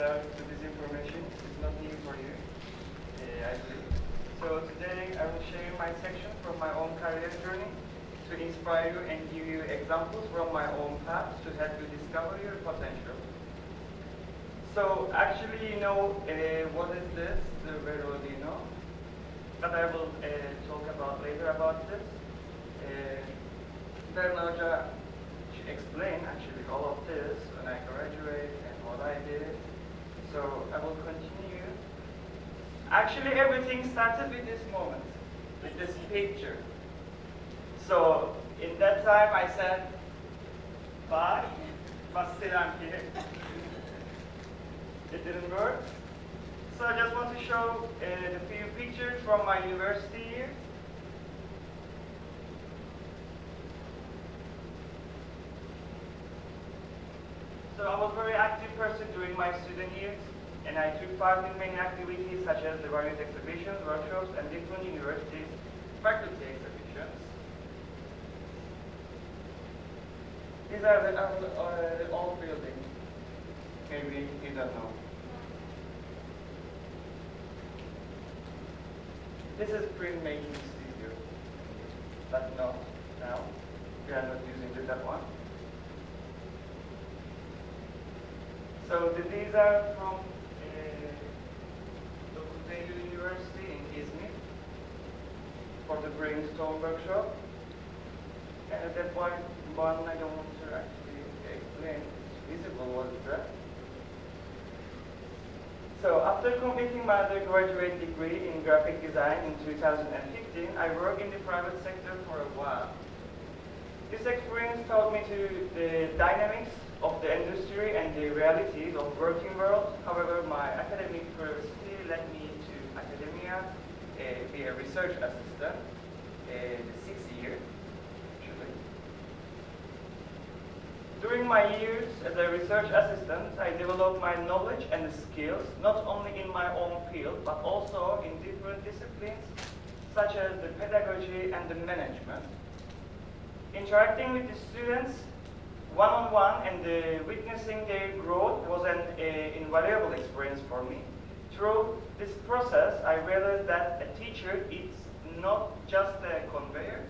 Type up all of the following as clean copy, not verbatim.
start with this information. It's not new for you, I believe. So today I will share my section from my own career journey to inspire you and give you examples from my own path to help you discover your potential. So actually, what is this, the Verodino? That I will talk about later about this. Bernaja explained actually all of this when I graduated and what I did. So I will continue. Actually, everything started with this moment, with this picture. So in that time, I said, bye, but still I'm here. It didn't work. So I just want to show the few pictures from my university years. So I was a very active person during my student years, and I took part in many activities such as the various exhibitions, workshops, and different universities' faculty exhibitions. These are the old buildings. Maybe you don't know. This is printmaking studio, but no, now we are not using that one. So these are from the University in Izmir for the brainstorm workshop. And that one I don't want to actually explain. It's visible what is that. So after completing my undergraduate degree in graphic design in 2015, I worked in the private sector for a while. This experience taught me to the dynamics of the industry and the realities of working world. However, my academic curiosity led me to academia, be a research assistant, the 6th year, actually. During my years as a research assistant, I developed my knowledge and skills, not only in my own field, but also in different disciplines, such as the pedagogy and the management. Interacting with the students one-on-one and witnessing their growth was an invaluable experience for me. Through this process, I realized that a teacher is not just a conveyor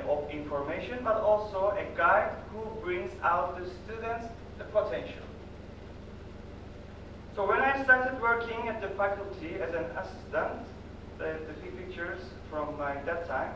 of information, but also a guide who brings out the students' the potential. So when I started working at the faculty as an assistant, the few pictures from that time,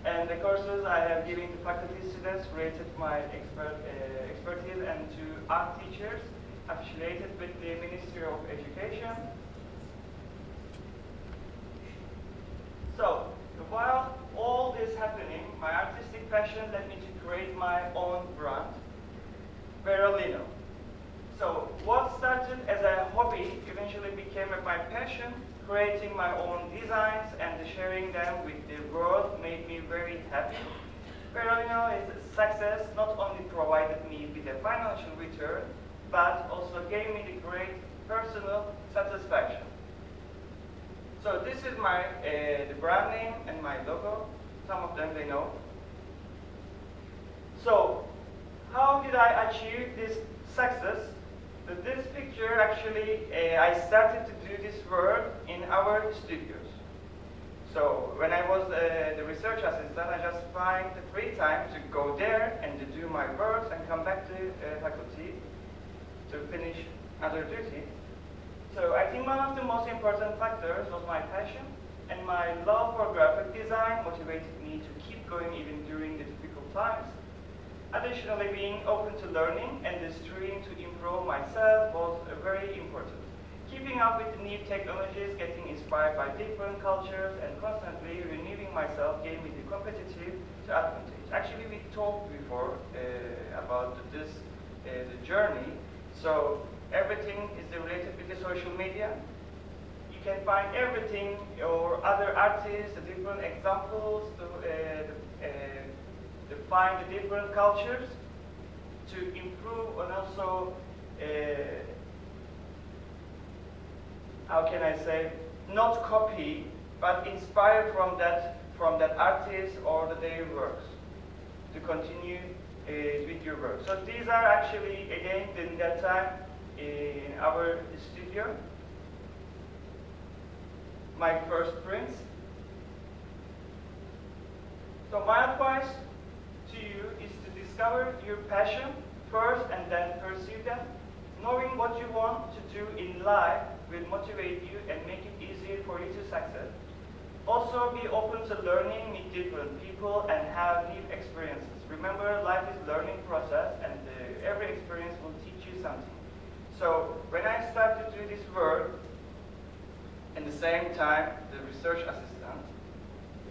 and the courses I have given to faculty students related to my expertise and to art teachers affiliated with the Ministry of Education. So, while all this happening, my artistic passion led me to create my own brand, Verolino. So, what started as a hobby eventually became my passion. Creating my own designs and sharing them with the world made me very happy. Verolino's success not only provided me with a financial return, but also gave me the great personal satisfaction. So this is my the brand name and my logo. Some of them they know. So how did I achieve this success? This picture actually, I started to do this work in our studios. So when I was the research assistant, I just find the free time to go there and to do my work and come back to faculty to finish other duty. So I think one of the most important factors was my passion, and my love for graphic design motivated me to keep going even during the difficult times. Additionally, being open to learning and striving to improve myself was very important. Keeping up with the new technologies, getting inspired by different cultures, and constantly renewing myself gave me the competitive advantage. Actually, we talked before about this the journey. So everything is related with the social media. You can find everything or other artists, different examples, to find the different cultures to improve and also how can I say not copy, but inspire from that artist or their works to continue with your work. So these are actually, again, in that time in our studio, my first prints. So my advice to you is to discover your passion first and then pursue them. Knowing what you want to do in life will motivate you and make it easier for you to succeed. Also, be open to learning, meet different people, and have new experiences. Remember, life is a learning process, and every experience will teach you something. So, when I started to do this work, at the same time, the research assistant,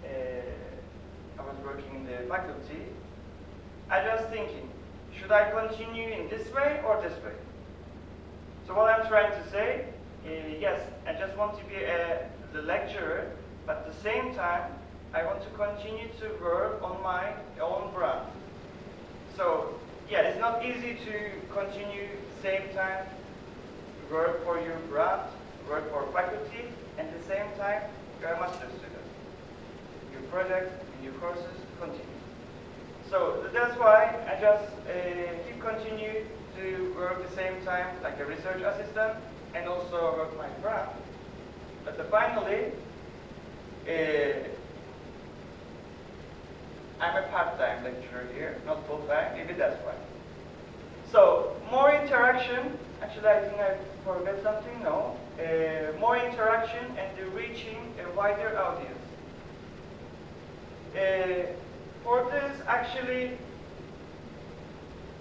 I was working in the faculty, I was thinking, should I continue in this way or this way? So what I'm trying to say, yes, I just want to be the lecturer, but at the same time, I want to continue to work on my own brand. So, yeah, it's not easy to continue same time, work for your brand, work for faculty, and at the same time, you are a master student. Your project and your courses continue. So that's why I just keep continue to work at the same time like a research assistant and also work my brand. But finally, I'm a part-time lecturer here, not full-time, maybe that's why. So more interaction, actually I think I forgot something, no. More interaction and reaching a wider audience. For this, actually,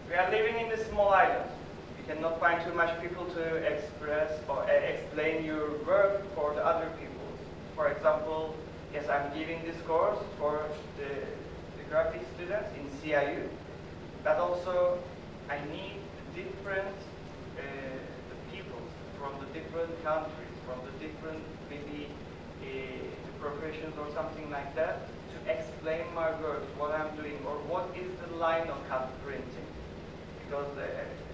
we are living in the small island. You cannot find too much people to express or explain your work for the other people. For example, yes, I'm giving this course for the graphic students in CIU, but also I need different people from the different countries, from the different maybe professions or something like that, to explain my work, what I'm doing, or what is the line of cut printing, because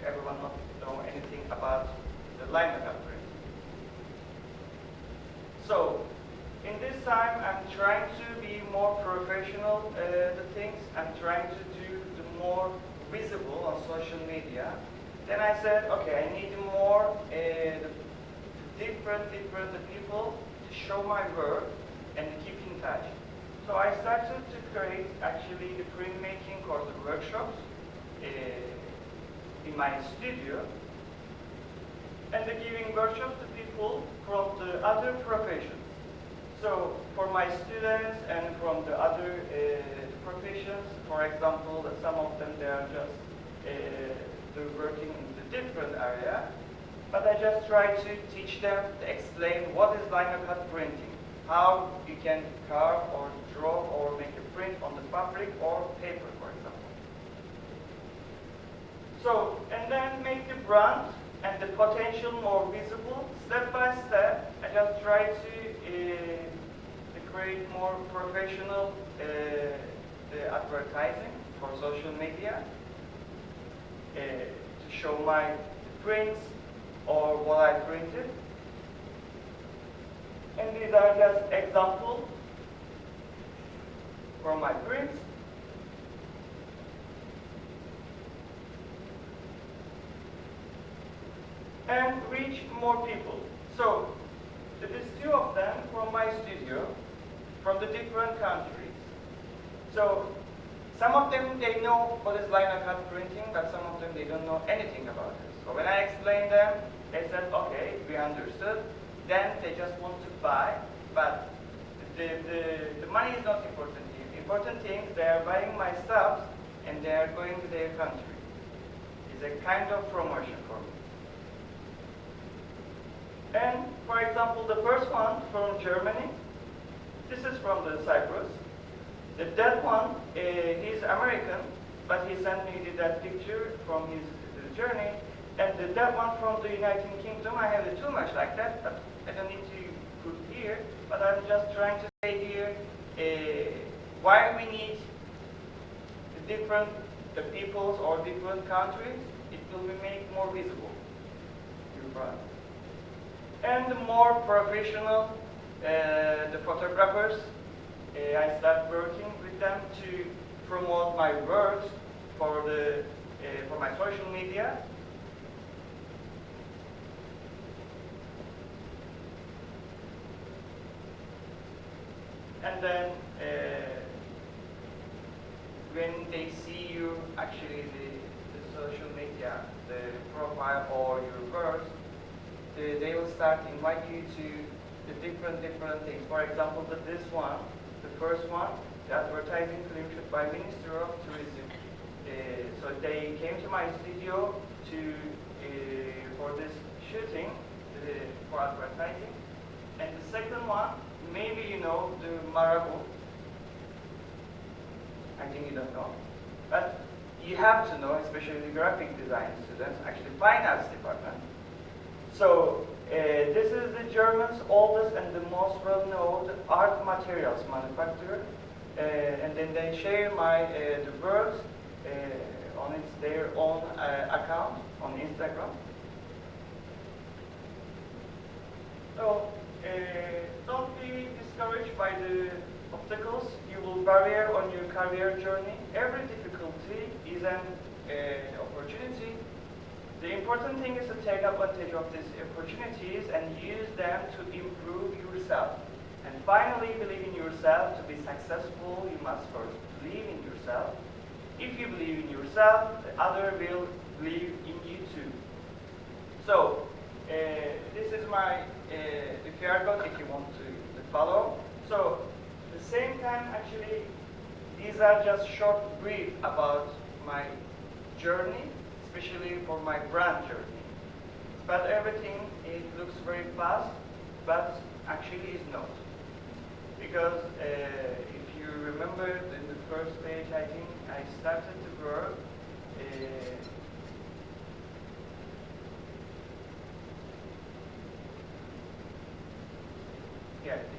everyone not know anything about the line of cut printing. So, in this time, I'm trying to be more professional. The things I'm trying to do the more visible on social media. Then I said, okay, I need more different people to show my work and keep in touch. So I started to create actually the printmaking course workshops in my studio, and giving workshops to people from the other professions. So for my students and from the other professions, for example, some of them they are just they're working in the different area, but I just try to teach them to explain what is lino cut printing, how you can carve or draw or make a print on the fabric or paper, for example. So, and then make the brand and the potential more visible step by step. I just try to create more professional advertising for social media to show my prints or what I printed. And these are just examples from my prints. And reach more people. So, there is two of them from my studio, from the different countries. So, some of them, they know what is lino cut printing, but some of them, they don't know anything about it. So when I explained them, they said, okay, we understood. Then they just want to buy, but the money is not important here. Important thing, they are buying my stuff and they are going to their country. It's a kind of promotion for me. And for example, the first one from Germany, this is from the Cyprus. That one, he's American, but he sent me that picture from his journey. And that one from the United Kingdom, I have too much like that, but I don't need to put here. But I'm just trying to say here why we need the different peoples or different countries. It will be made more visible, your brand. And more professional the photographers. I start working with them to promote my works for my social media. And then when they see you, actually the social media, the profile or your works, they will start invite you to the different things. For example, this one, the first one, the advertising film shoot by Ministry of Tourism. So they came to my studio for this shooting, for advertising. And the second one, maybe you know the Marabu. I think you don't know. But you have to know, especially the graphic design students, actually finance department. So this is the German's oldest and the most well-known art materials manufacturer. And then they share the works on their own account on Instagram. So don't be discouraged by the obstacles you will barrier on your career journey. Every difficulty is an opportunity. The important thing is to take advantage of these opportunities and use them to improve yourself. And finally, believe in yourself. To be successful, you must first believe in yourself. If you believe in yourself, the other will believe in you too. So, this is my the QR code if you want to follow. So, at the same time, actually, these are just short brief about my journey, especially for my brand journey. But everything, it looks very fast, but actually is not. Because if you remember in the first page, I think I started to work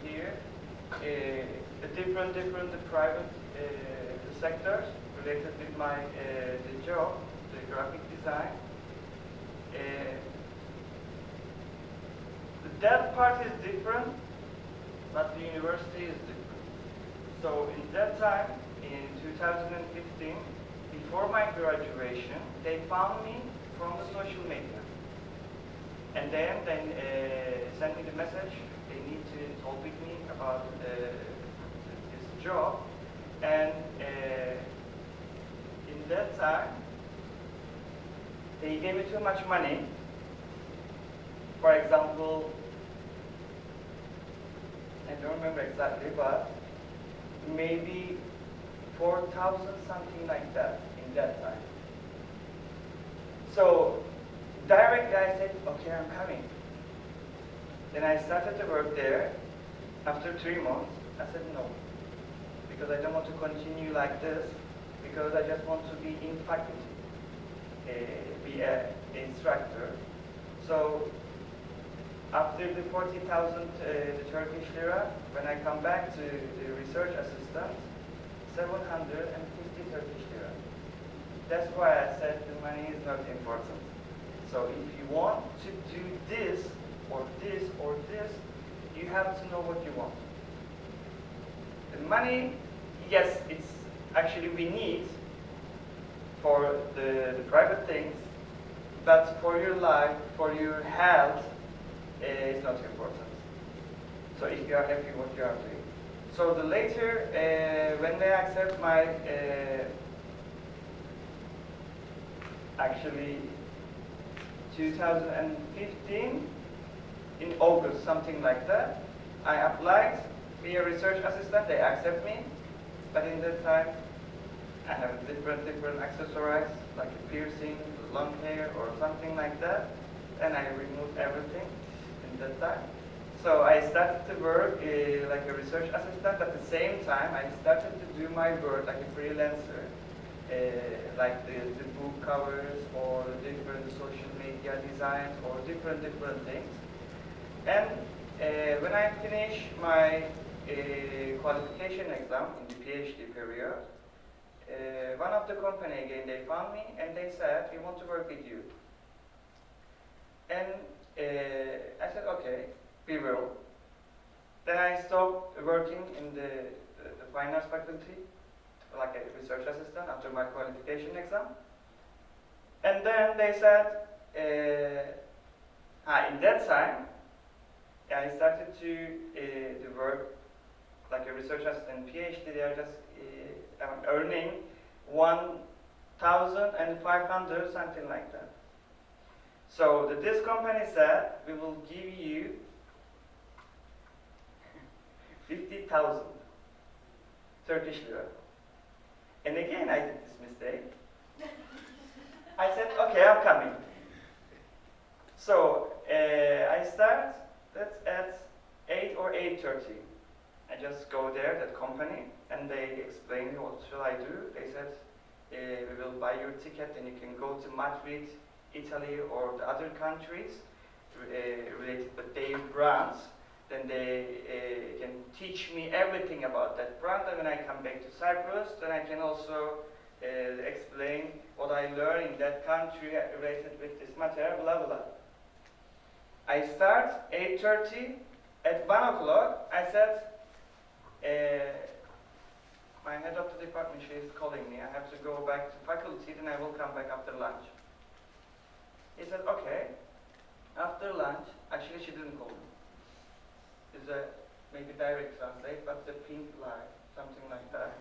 here, the different private sectors related with my the job, the graphic design. That part is different, but the university is different. So in that time, in 2015, before my graduation, they found me from the social media. And then they sent me the message. They need to talk with me about this job. And in that time, they gave me too much money. For example, I don't remember exactly, but maybe 4,000, something like that, in that time. So directly I said, okay, I'm coming. Then I started to work there. After 3 months, I said no, because I don't want to continue like this, because I just want to be in faculty, be an instructor. So after the 40,000 Turkish lira, when I come back to the research assistant, 750 Turkish lira. That's why I said the money is not important. So if you want to do this, or this, or this, you have to know what you want. The money, yes, it's actually we need for the private things, but for your life, for your health, it's not important. So if you are happy what you are doing. So the later, when they accept my, actually 2015, in August, something like that, I applied, be a research assistant, they accept me, but in that time, I have different accessories, like a piercing, long hair, or something like that, and I removed everything in that time. So I started to work like a research assistant. At the same time, I started to do my work like a freelancer, like the book covers or different social media designs or different things. And when I finished my qualification exam in the PhD period, one of the company again, they found me and they said, we want to work with you. And I said, okay, we will. Then I stopped working in the finance faculty, like a research assistant after my qualification exam. And then they said, in that time, I started to work like a research assistant, PhD. They are just earning 1,500, something like that. So this company said, we will give you 50,000 Turkish lira. And again, I did this mistake. I said, okay, I'm coming. So I start at 8 or 8:30. I just go there, that company, and they explain me what should I do. They said, we will buy your ticket and you can go to Madrid, Italy, or the other countries related with their brands. Then they can teach me everything about that brand. And when I come back to Cyprus, then I can also explain what I learned in that country related with this material, blah, blah. I start 8:30. At 1 o'clock, I said, my head of the department, she is calling me. I have to go back to faculty, then I will come back after lunch. He said, okay. After lunch, actually she didn't call me. It's a maybe direct translate, but the pink line, something like that.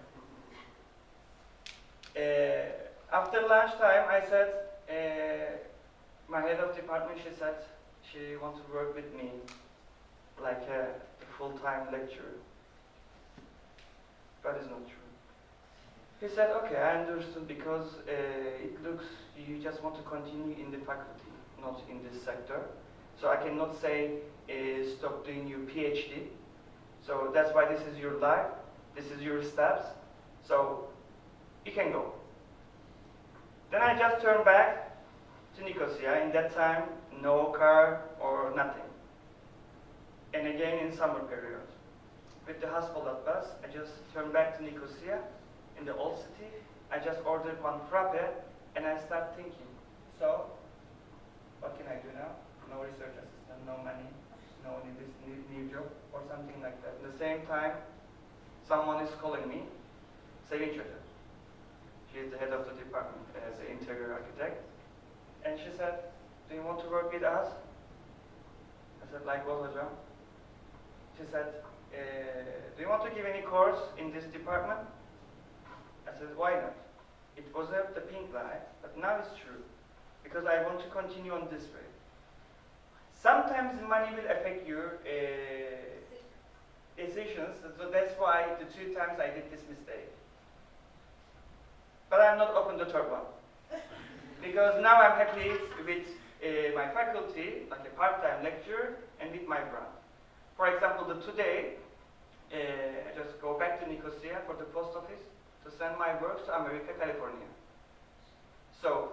After lunchtime, I said, my head of department, she said she wants to work with me like a full-time lecturer. But it's not true. He said, okay, I understood, because it looks you just want to continue in the faculty, not in this sector. So I cannot say stop doing your PhD. So that's why this is your life, this is your steps. So you can go. Then I just turned back to Nicosia. In that time, no car or nothing. And again in summer period. With the Haspolat bus, I just turned back to Nicosia in the old city. I just ordered one frappe and I start thinking, so what can I do now? No research assistant, no money, no this new job or something like that. At the same time, someone is calling me, Sevinç Hoca. She is the head of the department as an interior architect. And she said, do you want to work with us? I said, like what, Hocam? She said, do you want to give any course in this department? I said, why not? It was the pink line, but now it's true, because I want to continue on this way. Sometimes money will affect your decisions, so that's why the 2 times I did this mistake. But I'm not open the third one. Because now I'm happy with my faculty, like a part-time lecturer, and with my brand. For example, today, I just go back to Nicosia for the post office to send my works to America, California. So,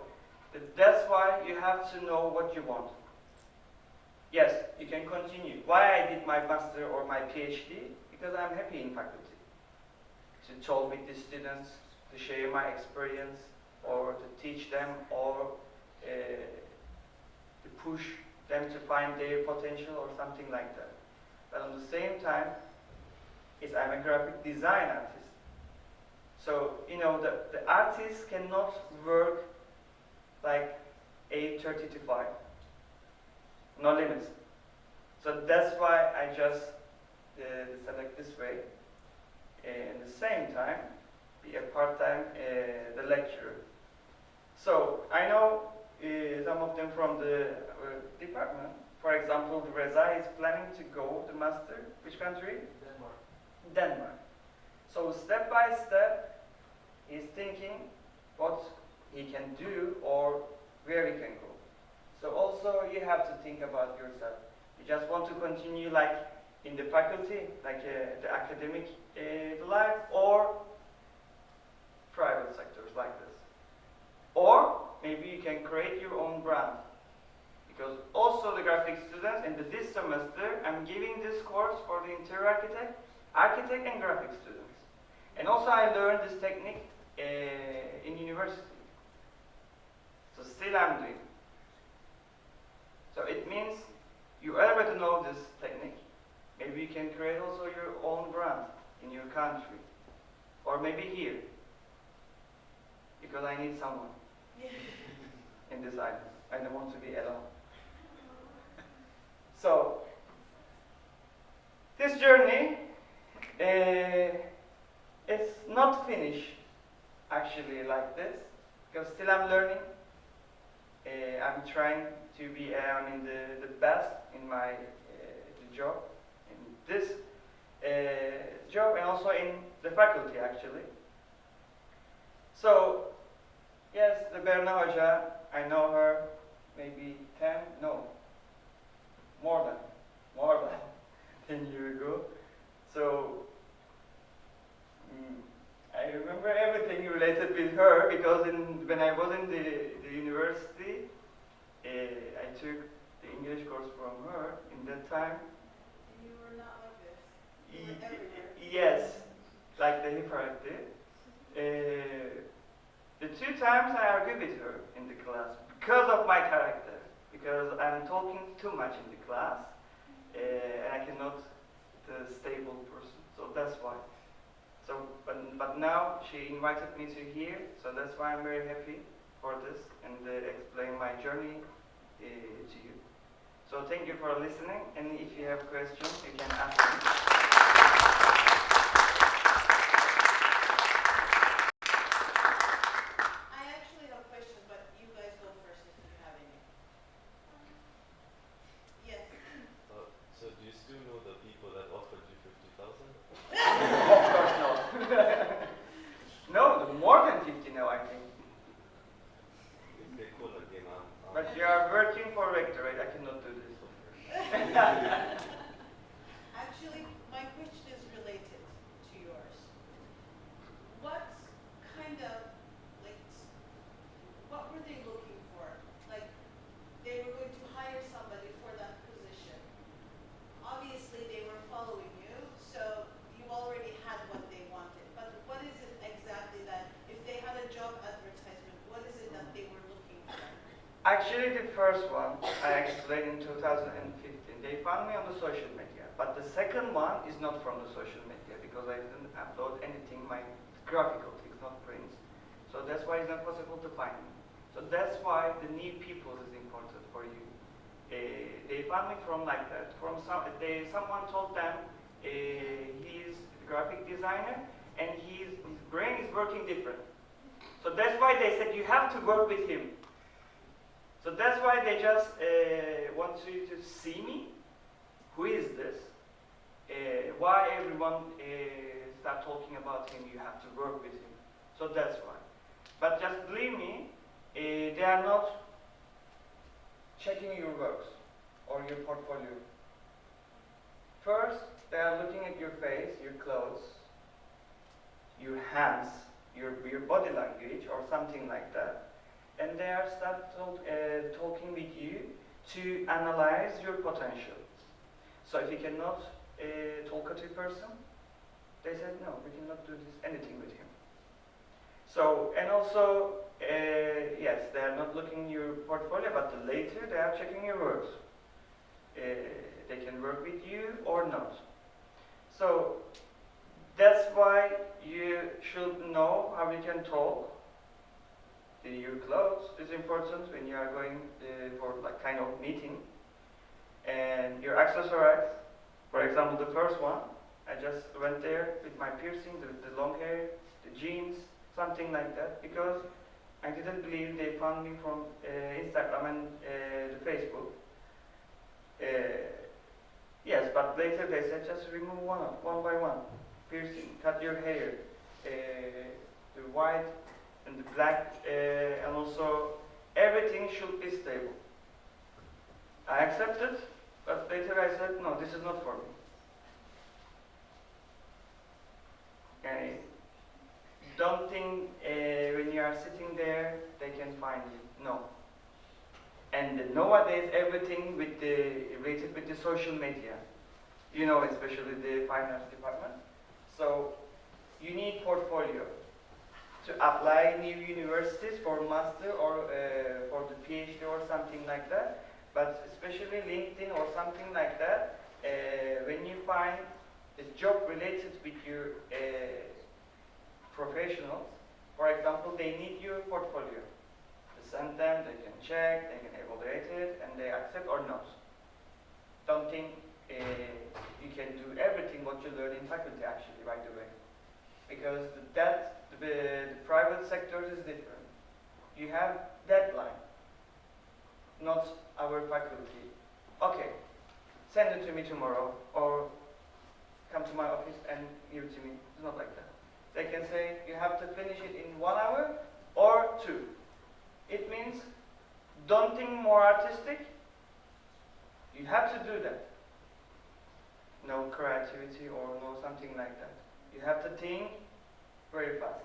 that's why you have to know what you want. Yes, you can continue. Why I did my master or my PhD? Because I'm happy in faculty. To talk with the students, to share my experience, or to teach them, or to push them to find their potential or something like that. But at the same time, I'm a graphic design artist. So, you know, the artist cannot work like 8:30 to 5. No limits. So that's why I just select this way. At the same time, be a part-time the lecturer. So I know some of them from the department. For example, Reza is planning to go to master. Which country? Denmark. Denmark. So step by step, he's thinking what he can do or where he can go. So also you have to think about yourself. You just want to continue like in the faculty, like the academic life, or private sectors like this. Or maybe you can create your own brand. Because also the graphic students, in this semester, I'm giving this course for the interior architect and graphic students. And also I learned this technique in university. So still I'm doing. So it means you already know this technique. Maybe you can create also your own brand in your country. Or maybe here. Because I need someone in this island. I don't want to be alone. So, this journey it's not finished actually like this. Because still I'm learning. I'm trying to be the best in my the job, in this job, and also in the faculty actually. So, yes, the Berna Hoca, I know her maybe 10, no, more than 10 years ago. So, I remember everything related with her because when I was in the university, I took the English course from her in that time. You were not like this. You were everywhere. Yes, like the hyperactive. The 2 times I argued with her in the class because of my character, because I'm talking too much in the class, and I cannot the stable person. So that's why. So, but now she invited me to here, so that's why I'm very happy for this and explain my journey to you. So thank you for listening, and if you have questions, you can ask me. I actually have questions, but you guys go first if you have any. Yes. So do you still know the people that offered you 50,000? Of course not. No, more than 50 now, I think. If they call again, But you are working for rectorate, I cannot do this. Actually, my question is related to yours. What kind of, like, what were they looking for? Like, they were going to hire somebody for that position. Obviously, they were following you, so you already had what they wanted. But what is it exactly that, if they had a job advertisement, what is it that they were looking for? Actually, the first one I explained in 2015. They found me on the social media. But the second one is not from the social media because I didn't upload anything, my graphical things, not prints. So that's why it's not possible to find me. So that's why the new people is important for you. They found me from like that. Someone told them he's a graphic designer and his brain is working different. So that's why they said you have to work with him. So that's why they just want you to see me. Who is this? Why everyone start talking about him? You have to work with him. So that's why. But just believe me, they are not checking your works or your portfolio. First, they are looking at your face, your clothes, your hands, your body language, or something like that. And they are talking with you to analyze your potential. So if you cannot talk to a person, they said no, we cannot do anything with him. So, and also, yes, they are not looking your portfolio, but later they are checking your works. They can work with you or not. So that's why you should know how you can talk. Your clothes is important when you are going for like kind of meeting, and your accessories. For example, the first one, I just went there with my piercing, the long hair, the jeans, something like that, because I didn't believe they found me from Instagram and the Facebook. Yes, but later they said just remove one by one, piercing, cut your hair, the white and the black, and also everything should be stable. I accepted, but later I said, no, this is not for me. Okay. Don't think when you are sitting there, they can find you. No. And nowadays, everything related with the social media, you know, especially the finance department. So you need portfolio to apply new universities for master or for the PhD or something like that. But especially LinkedIn or something like that, when you find a job related with your professionals, for example, they need your portfolio. You send them, they can check, they can evaluate it, and they accept or not. Don't think you can do everything what you learn in faculty actually right away. Because the private sector is different. You have deadline, not our faculty. Okay, send it to me tomorrow or come to my office and give it to me. It's not like that. They can say you have to finish it in 1 hour or 2. It means don't think more artistic. You have to do that. No creativity or no something like that. You have to think very fast.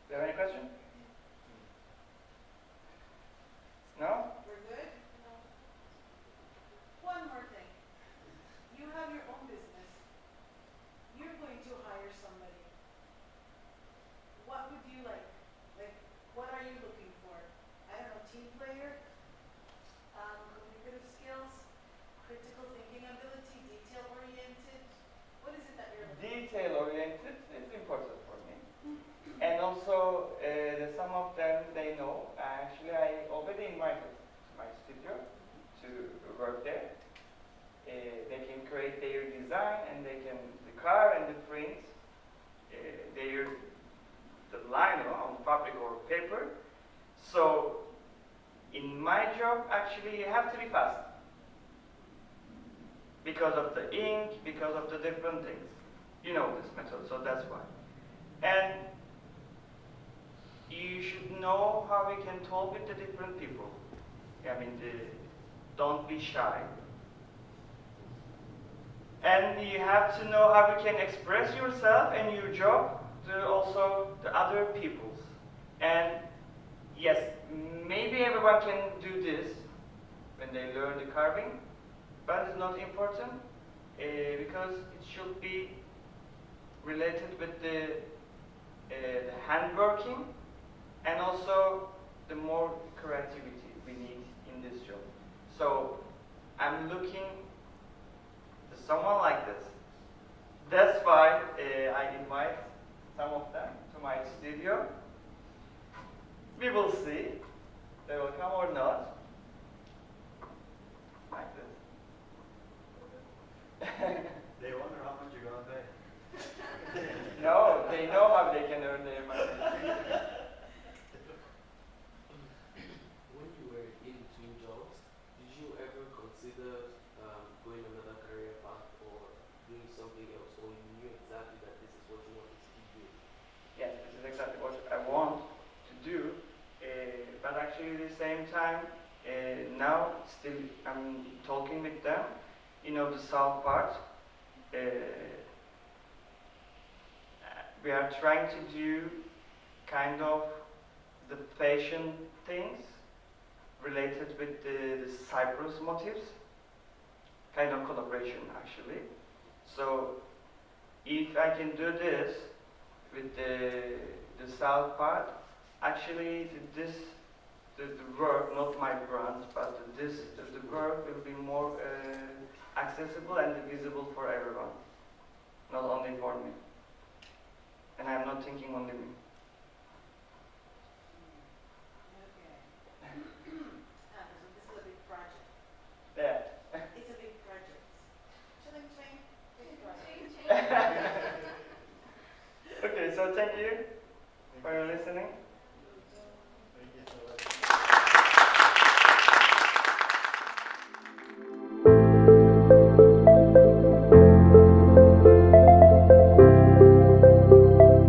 Do you have any question? No? We're good? No. One more thing. You have your own business. You're going to hire somebody. What would you like? Like, what are you looking for? I don't know, team player? Communicative skills? Critical thinking ability? Detail oriented? What is it that you're looking for? Detail oriented is important for me. And also, some of them they know. Actually, I already invited to my studio to work there. They can create their design and they can the car and the print the line on fabric or paper. So in my job, actually, you have to be fast because of the ink, because of the different things. You know this method, so that's why. And you should know how you can talk with the different people. I mean, don't be shy. And you have to know how you can express yourself and your job to also the other people's. And yes, maybe everyone can do this when they learn the carving, but it's not important because it should be related with the handworking and also the more creativity we need in this job. So I'm looking to someone like this. That's why I invite some of them to my studio. We will see they will come or not. Like this. They wonder how much you're gonna pay. No, they know how they can earn their money. When you were in between jobs, did you ever consider going another career path or doing something else, or you knew exactly that this is what you wanted to keep doing? Yes, this is exactly what I want to do. But actually, at the same time, now still I'm talking with them. You know, the south part. We are trying to do kind of the fashion things related with the Cyprus motifs. Kind of collaboration, actually. So, if I can do this with the south part, actually the work, not my brand, but the work will be more accessible and visible for everyone, not only for me. And I'm not thinking only me. Okay. So this is a big project. Yeah. It's a big project. Chilling, chilling, big project. Okay, so thank you for your listening. Thank you so much.